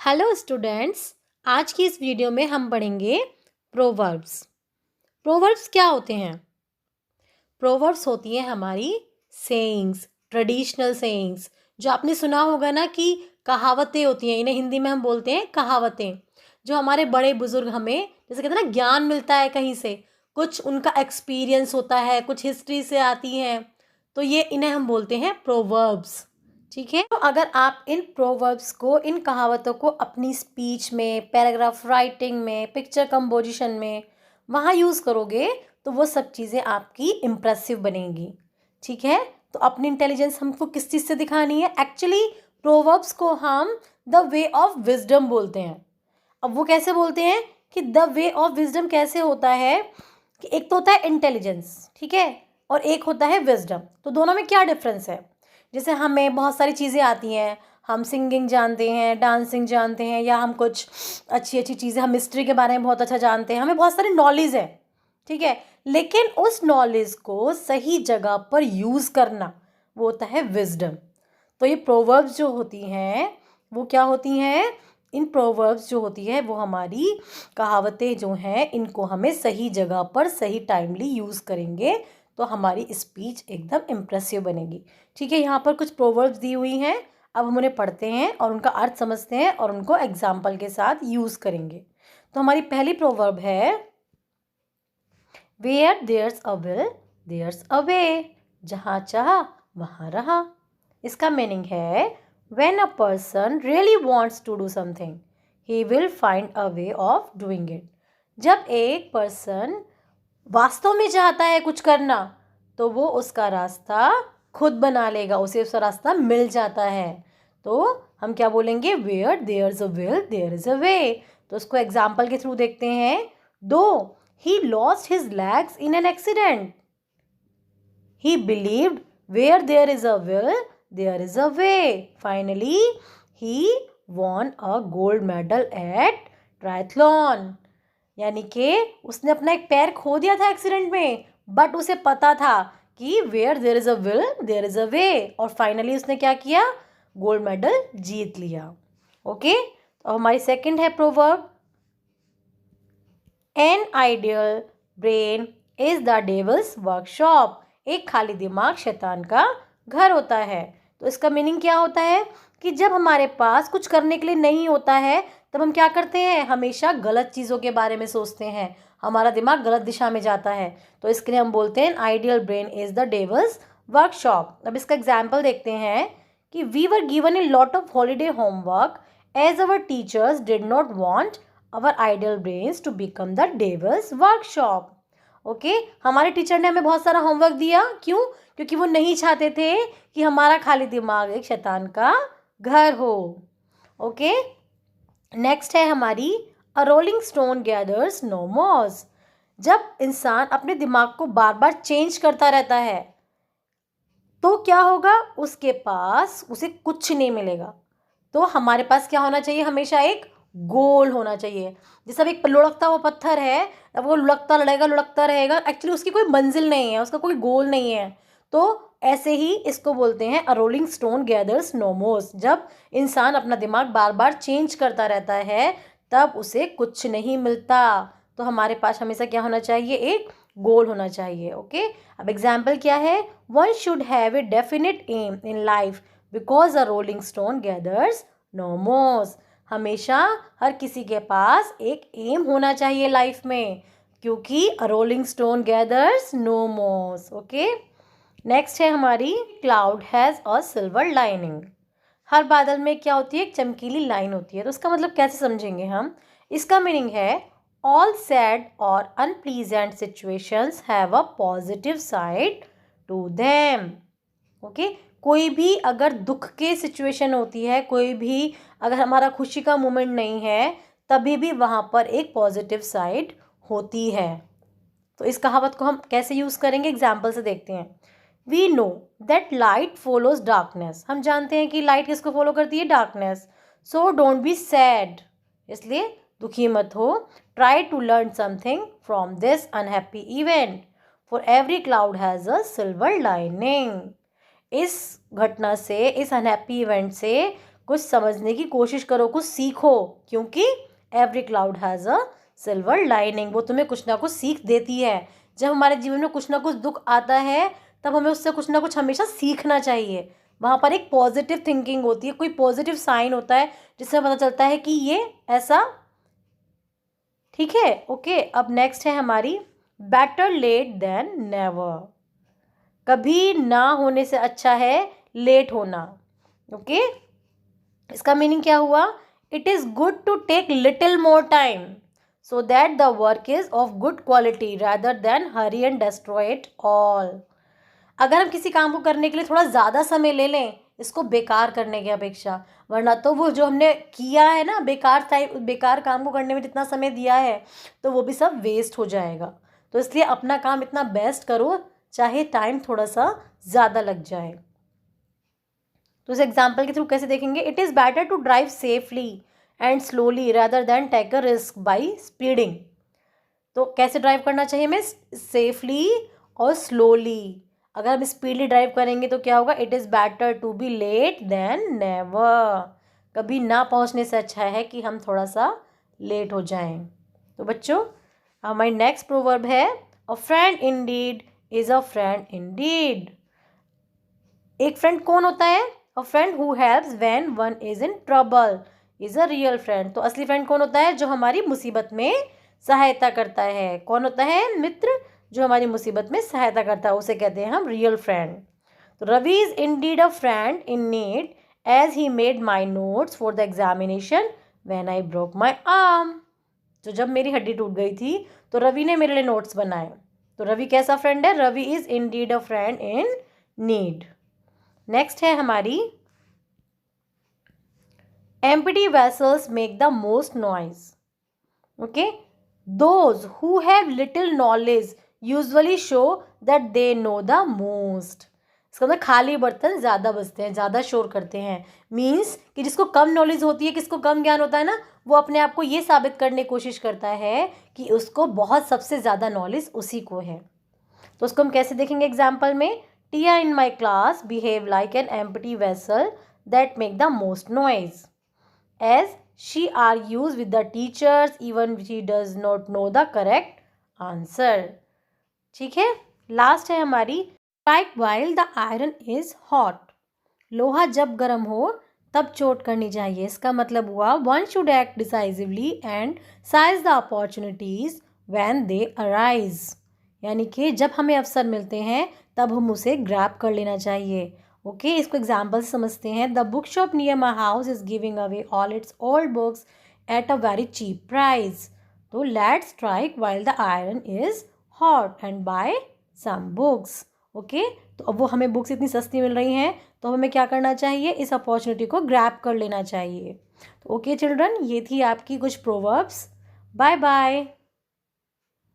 Hello students. आज की इस वीडियो में हम पढ़ेंगे प्रोवर्ब्स। प्रोवर्ब्स क्या होते हैं? प्रोवर्ब्स होती हैं हमारी सेइंग्स, ट्रेडिशनल सेइंग्स, जो आपने सुना होगा ना कि कहावतें होती हैं। इन्हें हिंदी में हम बोलते हैं कहावतें। जो हमारे बड़े बुजुर्ग हमें जैसे कहते हैं ना, ज्ञान मिलता है कहीं से, कुछ उनका एक्सपीरियंस होता है, कुछ हिस्ट्री से आती हैं, तो ये इन्हें हम बोलते हैं प्रोवर्ब्स। ठीक है, तो अगर आप इन प्रोवर्ब्स को, इन कहावतों को अपनी स्पीच में, पैराग्राफ राइटिंग में, पिक्चर कंपोजिशन में वहाँ यूज़ करोगे तो वो सब चीज़ें आपकी इम्प्रेसिव बनेंगी। ठीक है, तो अपनी इंटेलिजेंस हमको किस चीज़ से दिखानी है? एक्चुअली प्रोवर्ब्स को हम द वे ऑफ विजडम बोलते हैं। अब वो कैसे बोलते हैं कि द वे ऑफ विजडम कैसे होता है कि एक तो होता है इंटेलिजेंस, ठीक है, और एक होता है विजडम। तो दोनों में क्या डिफरेंस है? जैसे हमें बहुत सारी चीज़ें आती हैं, हम सिंगिंग जानते हैं, डांसिंग जानते हैं, या हम कुछ अच्छी अच्छी चीज़ें, हम हिस्ट्री के बारे में बहुत अच्छा जानते हैं, हमें बहुत सारी नॉलेज है, ठीक है, लेकिन उस नॉलेज को सही जगह पर यूज़ करना वो होता है विजडम। तो ये प्रोवर्ब्स जो होती हैं वो क्या होती हैं? इन प्रोवर्ब्स जो होती है वो हमारी कहावतें जो हैं, इनको हमें सही जगह पर सही टाइमली यूज़ करेंगे तो हमारी स्पीच एकदम इम्प्रेसिव बनेगी। ठीक है, यहाँ पर कुछ प्रोवर्ब्स दी हुई हैं, अब हम उन्हें पढ़ते हैं और उनका अर्थ समझते हैं और उनको एग्जाम्पल के साथ यूज़ करेंगे। तो हमारी पहली प्रोवर्ब है where there's a will there's a way. जहाँ चाह वहाँ रहा। इसका मीनिंग है when a person really wants to do something he will find a way of doing it. जब एक पर्सन वास्तव में चाहता है कुछ करना तो वो उसका रास्ता खुद बना लेगा, उसे उसका रास्ता मिल जाता है। तो हम क्या बोलेंगे? Where there is a will there is a way. तो उसको एग्जाम्पल के थ्रू देखते हैं। Though he lost his legs in an accident he believed where there is a will there is a way. Finally he won a gold medal at triathlon। यानी कि उसने अपना एक पैर खो दिया था एक्सीडेंट में, बट उसे पता था कि where there is a will there is a way, और फाइनली उसने क्या किया? गोल्ड मेडल जीत लिया। ओके, तो हमारी सेकंड है proverb an ideal brain is the devil's workshop. एक खाली दिमाग शैतान का घर होता है। तो इसका मीनिंग क्या होता है कि जब हमारे पास कुछ करने के लिए नहीं होता है तब हम क्या करते हैं? हमेशा गलत चीज़ों के बारे में सोचते हैं, हमारा दिमाग गलत दिशा में जाता है। तो इसके लिए हम बोलते हैं ideal brain is the devil's workshop. अब इसका एग्जाम्पल देखते हैं कि we were given a lot of holiday homework as our teachers did not want our ideal brains to become the devil's workshop। Okay, हमारे टीचर ने हमें बहुत सारा होमवर्क दिया। क्यों? क्योंकि वो नहीं चाहते थे कि हमारा खाली दिमाग एक शैतान का घर हो। ओके, नेक्स्ट है हमारी a rolling stone gathers no moss. जब इंसान अपने दिमाग को बार बार चेंज करता रहता है तो क्या होगा? उसके पास उसे कुछ नहीं मिलेगा। तो हमारे पास क्या होना चाहिए? हमेशा एक गोल होना चाहिए। जैसे अब एक लुढ़कता हुआ पत्थर है, अब वो लुढ़कता रहेगा, एक्चुअली उसकी कोई मंजिल नहीं है, उसका कोई गोल नहीं है। तो ऐसे ही इसको बोलते हैं अ रोलिंग स्टोन गैदर्स नो मोस। जब इंसान अपना दिमाग बार बार चेंज करता रहता है तब उसे कुछ नहीं मिलता। तो हमारे पास हमेशा क्या होना चाहिए? एक गोल होना चाहिए। ओके, अब एग्जाम्पल क्या है? One should have a definite aim in life because a rolling stone gathers no moss. हमेशा हर किसी के पास एक एम होना चाहिए लाइफ में, क्योंकि a rolling stone gathers no moss. Okay, next है हमारी cloud has a silver lining. हर बादल में क्या होती है? एक चमकीली लाइन होती है। तो उसका मतलब कैसे समझेंगे हम? इसका मीनिंग है ऑल सैड और unpleasant situations have a positive side to them. Okay, कोई भी अगर दुख की सिचुएशन होती है, कोई भी अगर हमारा खुशी का मोमेंट नहीं है, तभी भी वहाँ पर एक पॉजिटिव साइड होती है। तो इस कहावत को हम कैसे यूज़ करेंगे? एग्जाम्पल से देखते हैं। We know that light follows darkness. हम जानते हैं कि लाइट किसको फॉलो करती है? Darkness. So don't be sad, इसलिए दुखी मत हो। Try to learn something from this unhappy event, for every cloud has a silver lining. इस घटना से, इस अनहैप्पी इवेंट से कुछ समझने की कोशिश करो, कुछ सीखो, क्योंकि every cloud has a silver lining, वो तुम्हें कुछ ना कुछ सीख देती है। जब हमारे जीवन में कुछ ना कुछ दुख आता है तब हमें उससे कुछ ना कुछ हमेशा सीखना चाहिए। वहाँ पर एक पॉजिटिव थिंकिंग होती है, कोई पॉजिटिव साइन होता है जिससे पता चलता है कि ये ऐसा, ठीक है। ओके, अब नेक्स्ट है हमारी बेटर लेट देन नेवर। कभी ना होने से अच्छा है लेट होना। ओके, इसका मीनिंग क्या हुआ? It is good to take little more time so that the work is of good quality rather than hurry and destroy it all. अगर हम किसी काम को करने के लिए थोड़ा ज़्यादा समय ले लें इसको बेकार करने की अपेक्षा, वरना तो वो जो हमने किया है ना, बेकार काम को करने में जितना समय दिया है तो वो भी सब वेस्ट हो जाएगा। तो इसलिए अपना काम इतना बेस्ट करो चाहे टाइम थोड़ा सा ज़्यादा लग जाए। तो इस एग्जाम्पल के थ्रू कैसे देखेंगे? It is better to drive safely and slowly rather than take a risk by speeding. तो कैसे ड्राइव करना चाहिए हमें? सेफली और स्लोली। अगर हम स्पीडली ड्राइव करेंगे तो क्या होगा? It is better to be late than never. कभी ना पहुंचने से अच्छा है कि हम थोड़ा सा लेट हो जाएं। तो बच्चों, हमारी नेक्स्ट प्रोवर्ब है अ friend Indeed is a friend Indeed. एक फ्रेंड कौन होता है? अ friend who helps when one is in trouble is a real friend. तो असली फ्रेंड कौन होता है? जो हमारी मुसीबत में सहायता करता है। कौन होता है? मित्र जो हमारी मुसीबत में सहायता करता है, उसे कहते हैं हम रियल फ्रेंड। तो Ravi is indeed a friend in need as he made my notes for the examination when I broke my arm. तो जब मेरी हड्डी टूट गई थी तो रवि ने मेरे लिए नोट्स बनाए। तो रवि कैसा फ्रेंड है? Ravi is indeed a friend in need. Next है हमारी empty vessels make the most noise. Okay, those who have little knowledge usually show that they know the most. इसका मतलब खाली बर्तन ज़्यादा बजते हैं, ज़्यादा शोर करते हैं। मीन्स कि जिसको कम नॉलेज होती है, किसको कम ज्ञान होता है ना, वो अपने आप को ये साबित करने की कोशिश करता है कि उसको बहुत सबसे ज़्यादा नॉलेज उसी को है। तो उसको हम कैसे देखेंगे एग्जाम्पल में? Tia in my class behave like an empty vessel that make the most noise as she argues with the teachers even she does not know the correct answer. ठीक है, लास्ट है हमारी strike while the iron is hot. लोहा जब गर्म हो तब चोट करनी चाहिए। इसका मतलब हुआ one should act decisively and seize the opportunities when they arise. यानी कि जब हमें अवसर मिलते हैं तब हम उसे ग्रैब कर लेना चाहिए। ओके, इसको एग्जाम्पल से समझते हैं। The book shop near my house is giving away all its old books at a very cheap price. तो let's strike while the iron is hot and buy some books. Okay, तो अब वो हमें books इतनी सस्ती मिल रही हैं तो हमें क्या करना चाहिए? इस अपॉर्चुनिटी को ग्रैब कर लेना चाहिए। तो ओके चिल्ड्रन, ये थी आपकी कुछ प्रोवर्ब्स। Bye bye.